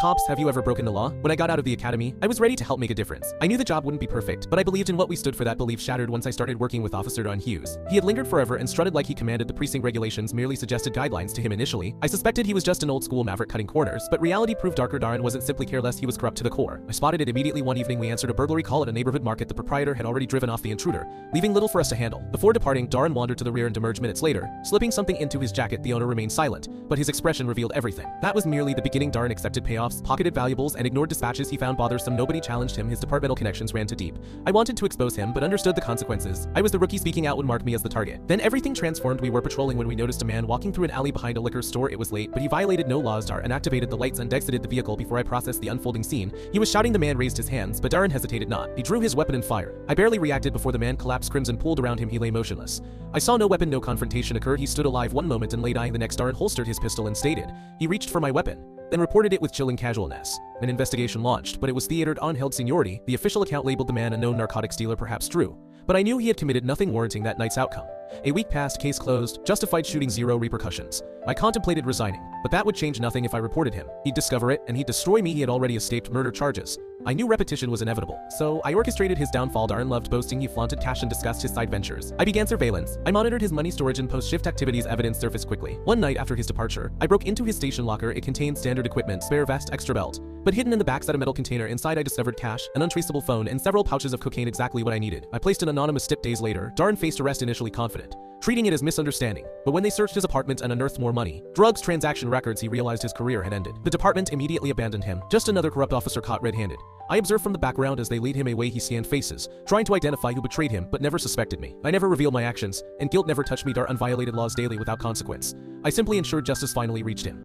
Cops, have you ever broken the law? When I got out of the academy, I was ready to help make a difference. I knew the job wouldn't be perfect, but I believed in what we stood for. That belief shattered once I started working with Officer Don Hughes. He had lingered forever and strutted like he commanded. The precinct regulations merely suggested guidelines to him initially. I suspected he was just an old-school maverick cutting corners, but reality proved darker. Darren wasn't simply careless, he was corrupt to the core. I spotted it immediately. One evening we answered a burglary call at a neighborhood market. The proprietor had already driven off the intruder, leaving little for us to handle. Before departing, Darren wandered to the rear and emerged minutes later, slipping something into his jacket. The owner remained silent, but his expression revealed everything. That was merely the beginning. Darren accepted payoffs, pocketed valuables, and ignored dispatches he found bothersome. Nobody challenged him. His departmental connections ran too deep. I wanted to expose him, but understood the consequences. I was the rookie. Speaking out would mark me as the target. Then everything transformed. We were patrolling when we noticed a man walking through an alley behind a liquor store. It was late, but he violated no laws. Darren activated the lights and exited the vehicle. Before I processed the unfolding scene, he was shouting. The man raised his hands, but Darren hesitated not. He drew his weapon and fired. I barely reacted before the man collapsed. Crimson pooled around him. He lay motionless. I saw no weapon. No confrontation occurred. He stood alive one moment and lay dying the next. Darren holstered his pistol and stated, "He reached for my weapon," then reported it with chilling casualness. An investigation launched, but it was theatered on held seniority. The official account labeled the man a known narcotics dealer, perhaps true, but I knew he had committed nothing warranting that night's outcome. A week passed. Case closed. Justified shooting, zero repercussions. I contemplated resigning, but that would change nothing. If I reported him, he'd discover it and he'd destroy me. He had already escaped murder charges. I knew repetition was inevitable, so I orchestrated his downfall. Darren loved boasting. He flaunted cash and discussed his side ventures. I began surveillance. I monitored his money storage and post-shift activities. Evidence surfaced quickly. One night after his departure, I broke into his station locker. It contained standard equipment, spare vest, extra belt, but hidden in the back sat a metal container. Inside I discovered cash, an untraceable phone, and several pouches of cocaine, exactly what I needed. I placed an anonymous tip. Days later, Darren faced arrest, initially confident, treating it as misunderstanding, but when they searched his apartment and unearthed more money, drugs, transaction records, he realized his career had ended. The department immediately abandoned him. Just another corrupt officer caught red-handed. I observed from the background as they lead him away. He scanned faces, trying to identify who betrayed him, but never suspected me. I never revealed my actions, and guilt never touched me. Darren violated laws daily without consequence. I simply ensured justice finally reached him.